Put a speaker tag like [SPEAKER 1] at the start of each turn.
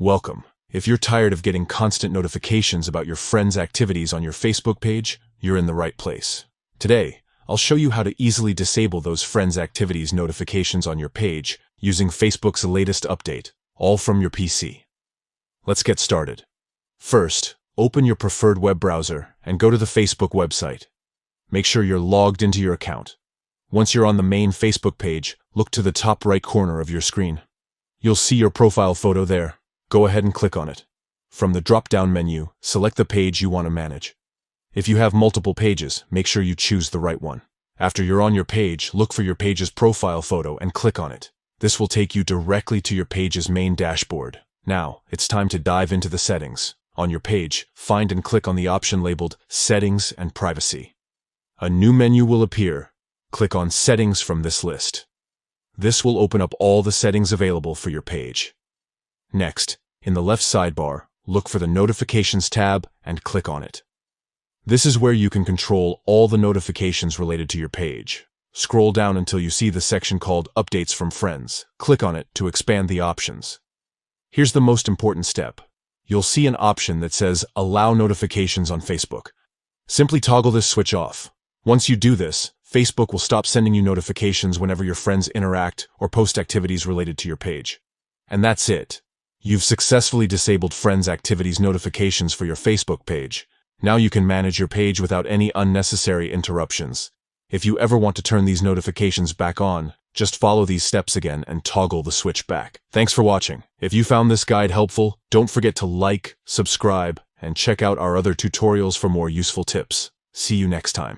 [SPEAKER 1] Welcome. If you're tired of getting constant notifications about your friends' activities on your Facebook page, you're in the right place. Today, I'll show you how to easily disable those friends' activities notifications on your page using Facebook's latest update, all from your PC. Let's get started. First, open your preferred web browser and go to the Facebook website. Make sure you're logged into your account. Once you're on the main Facebook page, look to the top right corner of your screen. You'll see your profile photo there. Go ahead and click on it. From the drop-down menu, select the page you want to manage. If you have multiple pages, make sure you choose the right one. After you're on your page, look for your page's profile photo and click on it. This will take you directly to your page's main dashboard. Now, it's time to dive into the settings. On your page, find and click on the option labeled Settings and Privacy. A new menu will appear. Click on Settings from this list. This will open up all the settings available for your page. Next, in the left sidebar, look for the Notifications tab and click on it. This is where you can control all the notifications related to your page. Scroll down until you see the section called Updates from Friends. Click on it to expand the options. Here's the most important step. You'll see an option that says Allow Notifications on Facebook. Simply toggle this switch off. Once you do this, Facebook will stop sending you notifications whenever your friends interact or post activities related to your page. And that's it. You've successfully disabled friends' activities notifications for your Facebook page. Now you can manage your page without any unnecessary interruptions. If you ever want to turn these notifications back on, just follow these steps again and toggle the switch back. Thanks for watching. If you found this guide helpful, don't forget to like, subscribe, and check out our other tutorials for more useful tips. See you next time.